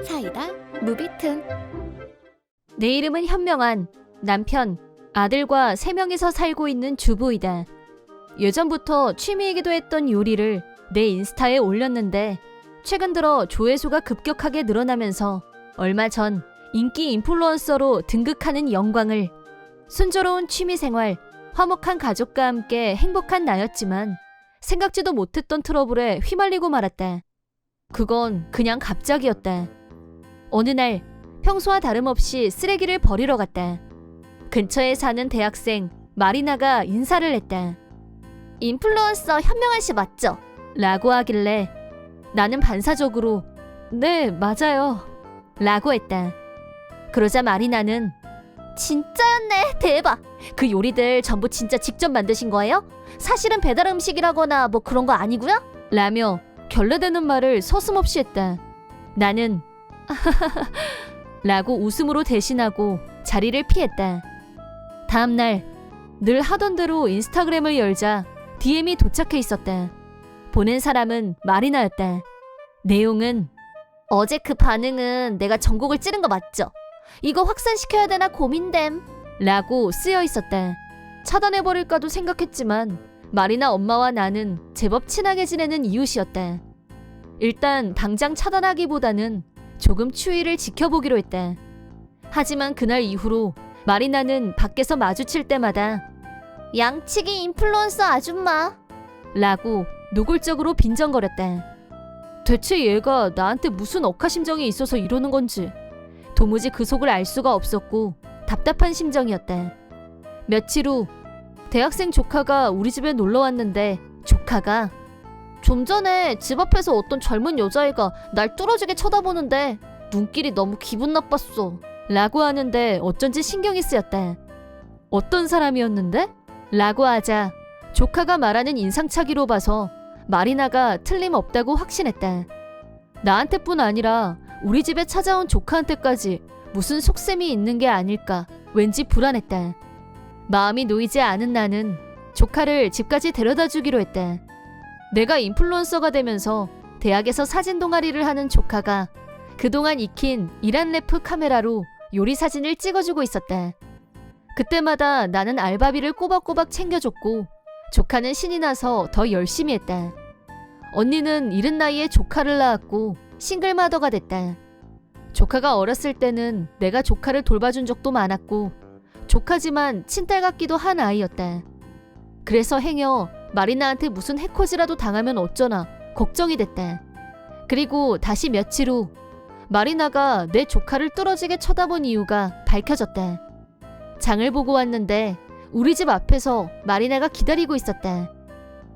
사이다 무비튼. 내 이름은 현명한 남편, 아들과 3명이서 살고 있는 주부이다. 예전부터 취미이기도 했던 요리를 내 인스타에 올렸는데 최근 들어 조회수가 급격하게 늘어나면서 얼마 전 인기 인플루언서로 등극하는 영광을, 순조로운 취미생활, 화목한 가족과 함께 행복한 나였지만 생각지도 못했던 트러블에 휘말리고 말았다. 그건 그냥 갑자기였다. 어느 날 평소와 다름없이 쓰레기를 버리러 갔다. 근처에 사는 대학생 마리나가 인사를 했다. 인플루언서 현명한 씨 맞죠? 라고 하길래 나는 반사적으로 네, 맞아요. 라고 했다. 그러자 마리나는 진짜였네. 대박. 그 요리들 전부 진짜 직접 만드신 거예요? 사실은 배달 음식이라거나 뭐 그런 거 아니고요? 라며 결례되는 말을 서슴없이 했다. 나는 라고 웃음으로 대신하고 자리를 피했다. 다음날 늘 하던 대로 인스타그램을 열자 DM이 도착해 있었다. 보낸 사람은 마리나였다. 내용은 어제 그 반응은 내가 전곡을 찌른 거 맞죠? 이거 확산시켜야 되나 고민됨. 라고 쓰여 있었다. 차단해버릴까도 생각했지만 마리나 엄마와 나는 제법 친하게 지내는 이웃이었다. 일단 당장 차단하기보다는 조금 추이를 지켜보기로 했다. 하지만 그날 이후로 마리나는 밖에서 마주칠 때마다 양치기 인플루언서 아줌마 라고 노골적으로 빈정거렸다. 대체 얘가 나한테 무슨 억하심정이 있어서 이러는 건지 도무지 그 속을 알 수가 없었고 답답한 심정이었다. 며칠 후 대학생 조카가 우리 집에 놀러 왔는데 조카가 좀 전에 집 앞에서 어떤 젊은 여자애가 날 뚫어지게 쳐다보는데 눈길이 너무 기분 나빴어. 라고 하는데 어쩐지 신경이 쓰였다. 어떤 사람이었는데? 라고 하자 조카가 말하는 인상착의로 봐서 마리나가 틀림없다고 확신했다. 나한테뿐 아니라 우리 집에 찾아온 조카한테까지 무슨 속셈이 있는 게 아닐까 왠지 불안했다. 마음이 놓이지 않은 나는 조카를 집까지 데려다 주기로 했다. 내가 인플루언서가 되면서 대학에서 사진 동아리를 하는 조카가 그동안 익힌 이란래프 카메라로 요리 사진을 찍어주고 있었다. 그때마다 나는 알바비를 꼬박꼬박 챙겨줬고 조카는 신이 나서 더 열심히 했다. 언니는 이른 나이에 조카를 낳았고 싱글마더가 됐다. 조카가 어렸을 때는 내가 조카를 돌봐준 적도 많았고 조카지만 친딸 같기도 한 아이였다. 그래서 행여 마리나한테 무슨 해코지라도 당하면 어쩌나 걱정이 됐다. 그리고 다시 며칠 후 마리나가 내 조카를 뚫어지게 쳐다본 이유가 밝혀졌다. 장을 보고 왔는데 우리 집 앞에서 마리나가 기다리고 있었다.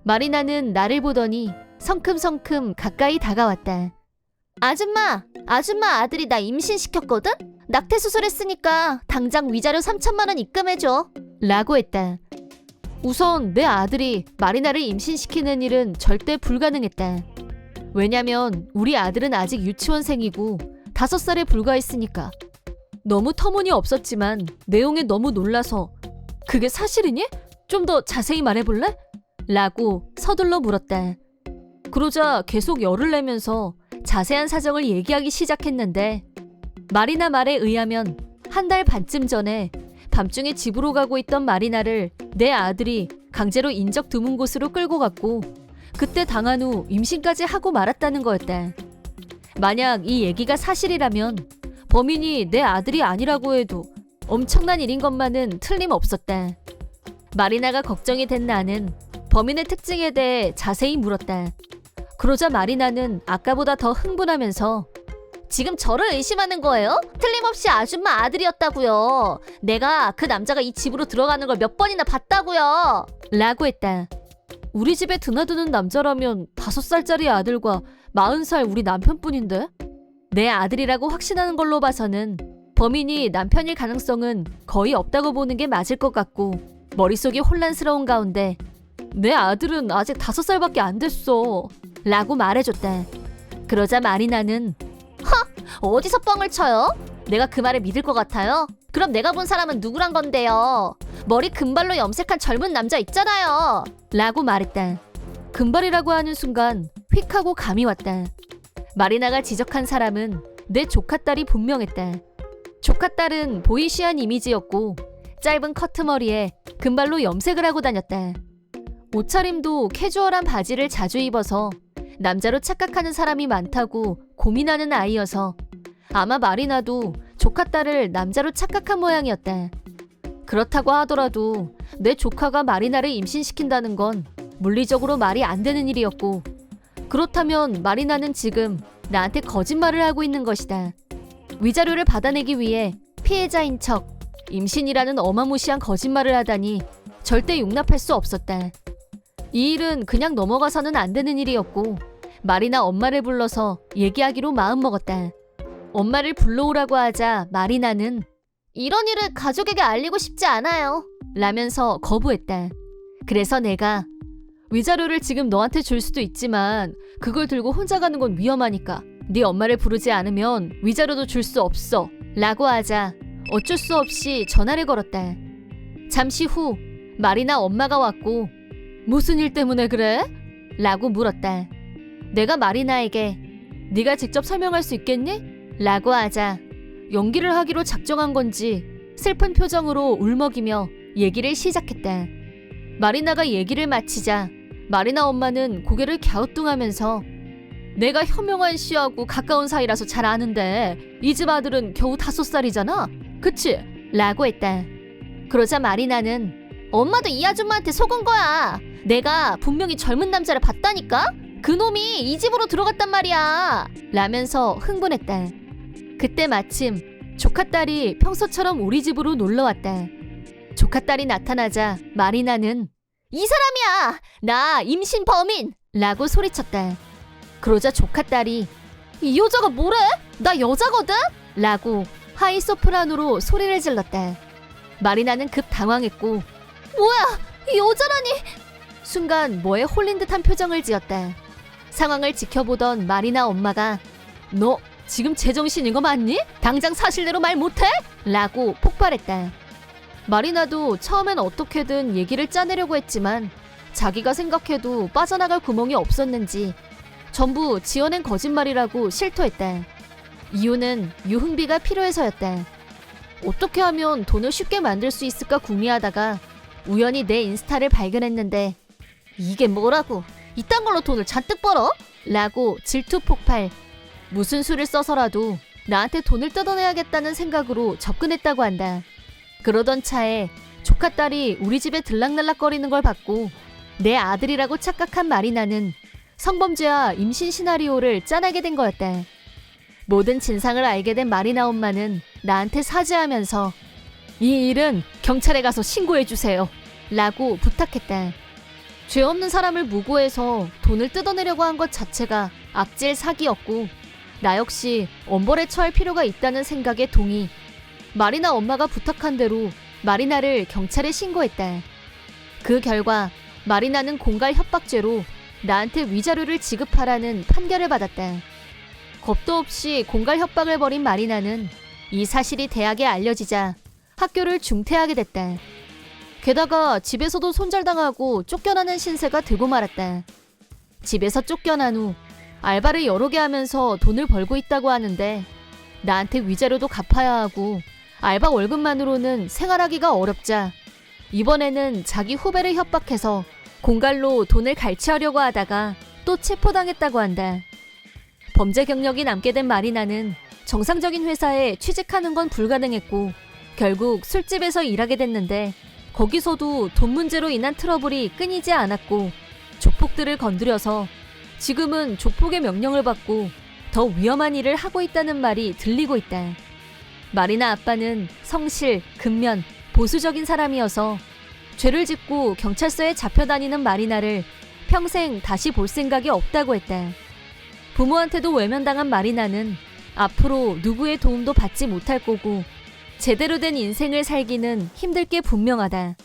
마리나는 나를 보더니 성큼성큼 가까이 다가왔다. 아줌마 아들이 나 임신시켰거든? 낙태 수술했으니까 당장 위자료 3천만 원 입금해줘. 라고 했다. 우선 내 아들이 마리나를 임신시키는 일은 절대 불가능했다. 왜냐면 우리 아들은 아직 유치원생이고 5살에 불과했으니까. 너무 터무니없었지만 내용에 너무 놀라서 그게 사실이니? 좀 더 자세히 말해볼래? 라고 서둘러 물었다. 그러자 계속 열을 내면서 자세한 사정을 얘기하기 시작했는데 마리나 말에 의하면 1달 반쯤 전에 밤중에 집으로 가고 있던 마리나를 내 아들이 강제로 인적 드문 곳으로 끌고 갔고 그때 당한 후 임신까지 하고 말았다는 거였다. 만약 이 얘기가 사실이라면 범인이 내 아들이 아니라고 해도 엄청난 일인 것만은 틀림없었다. 마리나가 걱정이 된 나는 범인의 특징에 대해 자세히 물었다. 그러자 마리나는 아까보다 더 흥분하면서 지금 저를 의심하는 거예요? 틀림없이 아줌마 아들이었다고요. 내가 그 남자가 이 집으로 들어가는 걸 몇 번이나 봤다고요. 라고 했다. 우리 집에 드나드는 남자라면 5살짜리 아들과 40살 우리 남편뿐인데? 내 아들이라고 확신하는 걸로 봐서는 범인이 남편일 가능성은 거의 없다고 보는 게 맞을 것 같고 머릿속이 혼란스러운 가운데 내 아들은 아직 5살밖에 안 됐어. 라고 말해줬다. 그러자 마리나는 어디서 뻥을 쳐요? 내가 그 말을 믿을 것 같아요? 그럼 내가 본 사람은 누구란 건데요? 머리 금발로 염색한 젊은 남자 있잖아요. 라고 말했다. 금발이라고 하는 순간 휙 하고 감이 왔다. 마리나가 지적한 사람은 내 조카딸이 분명했다. 조카딸은 보이시한 이미지였고 짧은 커트머리에 금발로 염색을 하고 다녔다. 옷차림도 캐주얼한 바지를 자주 입어서 남자로 착각하는 사람이 많다고 고민하는 아이여서 아마 마리나도 조카딸을 남자로 착각한 모양이었다. 그렇다고 하더라도 내 조카가 마리나를 임신시킨다는 건 물리적으로 말이 안 되는 일이었고, 그렇다면 마리나는 지금 나한테 거짓말을 하고 있는 것이다. 위자료를 받아내기 위해 피해자인 척 임신이라는 어마무시한 거짓말을 하다니 절대 용납할 수 없었다. 이 일은 그냥 넘어가서는 안 되는 일이었고 마리나 엄마를 불러서 얘기하기로 마음먹었다. 엄마를 불러오라고 하자 마리나는 이런 일을 가족에게 알리고 싶지 않아요. 라면서 거부했다. 그래서 내가 위자료를 지금 너한테 줄 수도 있지만 그걸 들고 혼자 가는 건 위험하니까 네 엄마를 부르지 않으면 위자료도 줄 수 없어 라고 하자 어쩔 수 없이 전화를 걸었다. 잠시 후 마리나 엄마가 왔고 무슨 일 때문에 그래? 라고 물었다. 내가 마리나에게 네가 직접 설명할 수 있겠니? 라고 하자 연기를 하기로 작정한 건지 슬픈 표정으로 울먹이며 얘기를 시작했다. 마리나가 얘기를 마치자 마리나 엄마는 고개를 갸우뚱하면서 내가 현명한 씨하고 가까운 사이라서 잘 아는데 이 집 아들은 겨우 5살이잖아? 그치? 라고 했다. 그러자 마리나는 엄마도 이 아줌마한테 속은 거야. 내가 분명히 젊은 남자를 봤다니까? 그놈이 이 집으로 들어갔단 말이야. 라면서 흥분했다. 그때 마침 조카딸이 평소처럼 우리 집으로 놀러왔다. 조카딸이 나타나자 마리나는 이 사람이야. 나 임신 범인. 라고 소리쳤다. 그러자 조카딸이 이 여자가 뭐래? 나 여자거든? 라고 하이 소프라노로 소리를 질렀다. 마리나는 급 당황했고 뭐야? 이 여자라니. 순간 뭐에 홀린 듯한 표정을 지었다. 상황을 지켜보던 마리나 엄마가 너 지금 제정신인 거 맞니? 당장 사실대로 말 못해? 라고 폭발했다. 마리나도 처음엔 어떻게든 얘기를 짜내려고 했지만 자기가 생각해도 빠져나갈 구멍이 없었는지 전부 지어낸 거짓말이라고 실토했다. 이유는 유흥비가 필요해서였다. 어떻게 하면 돈을 쉽게 만들 수 있을까 궁리하다가 우연히 내 인스타를 발견했는데 이게 뭐라고? 이딴 걸로 돈을 잔뜩 벌어? 라고 질투 폭발. 무슨 수를 써서라도 나한테 돈을 뜯어내야겠다는 생각으로 접근했다고 한다. 그러던 차에 조카딸이 우리 집에 들락날락거리는 걸 봤고 내 아들이라고 착각한 마리나는 성범죄와 임신 시나리오를 짜내게 된 거였다. 모든 진상을 알게 된 마리나 엄마는 나한테 사죄하면서 이 일은 경찰에 가서 신고해주세요 라고 부탁했다. 죄 없는 사람을 무고해서 돈을 뜯어내려고 한 것 자체가 악질 사기였고 나 역시 엄벌에 처할 필요가 있다는 생각에 동의. 마리나 엄마가 부탁한 대로 마리나를 경찰에 신고했다. 그 결과 마리나는 공갈 협박죄로 나한테 위자료를 지급하라는 판결을 받았다. 겁도 없이 공갈 협박을 벌인 마리나는 이 사실이 대학에 알려지자 학교를 중퇴하게 됐다. 게다가 집에서도 손절당하고 쫓겨나는 신세가 되고 말았다. 집에서 쫓겨난 후 알바를 여러 개 하면서 돈을 벌고 있다고 하는데 나한테 위자료도 갚아야 하고 알바 월급만으로는 생활하기가 어렵자 이번에는 자기 후배를 협박해서 공갈로 돈을 갈취하려고 하다가 또 체포당했다고 한다. 범죄 경력이 남게 된 마리나는 정상적인 회사에 취직하는 건 불가능했고 결국 술집에서 일하게 됐는데 거기서도 돈 문제로 인한 트러블이 끊이지 않았고 조폭들을 건드려서 지금은 조폭의 명령을 받고 더 위험한 일을 하고 있다는 말이 들리고 있다. 마리나 아빠는 성실, 근면, 보수적인 사람이어서 죄를 짓고 경찰서에 잡혀다니는 마리나를 평생 다시 볼 생각이 없다고 했다. 부모한테도 외면당한 마리나는 앞으로 누구의 도움도 받지 못할 거고 제대로 된 인생을 살기는 힘들 게 분명하다.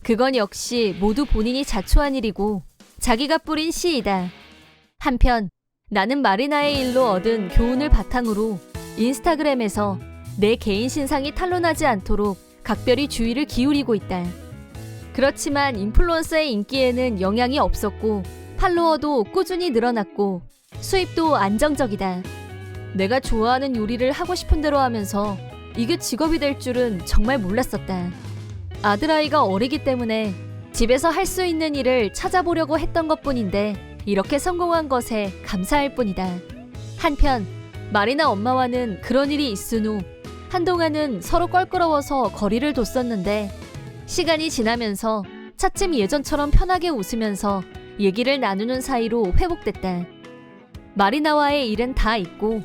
그건 역시 모두 본인이 자초한 일이고 자기가 뿌린 씨이다. 한편 나는 마리나의 일로 얻은 교훈을 바탕으로 인스타그램에서 내 개인 신상이 탄로나지 않도록 각별히 주의를 기울이고 있다. 그렇지만 인플루언서의 인기에는 영향이 없었고 팔로워도 꾸준히 늘어났고 수입도 안정적이다. 내가 좋아하는 요리를 하고 싶은 대로 하면서 이게 직업이 될 줄은 정말 몰랐었다. 아들아이가 어리기 때문에 집에서 할 수 있는 일을 찾아보려고 했던 것뿐인데 이렇게 성공한 것에 감사할 뿐이다. 한편 마리나 엄마와는 그런 일이 있은 후 한동안은 서로 껄끄러워서 거리를 뒀었는데 시간이 지나면서 차츰 예전처럼 편하게 웃으면서 얘기를 나누는 사이로 회복됐다. 마리나와의 일은 다 있고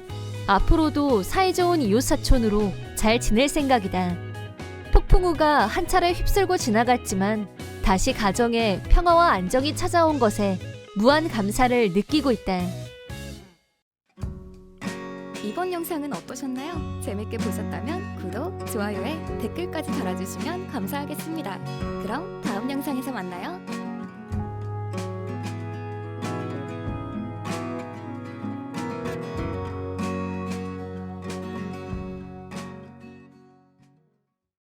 앞으로도 사이좋은 이웃사촌으로 잘 지낼 생각이다. 폭풍우가 한 차례 휩쓸고 지나갔지만 다시 가정에 평화와 안정이 찾아온 것에 무한 감사를 느끼고 있다. 이번 영상은 어떠셨나요? 재밌게 보셨다면 구독, 좋아요에 댓글까지 달아주시면 감사하겠습니다. 그럼 다음 영상에서 만나요.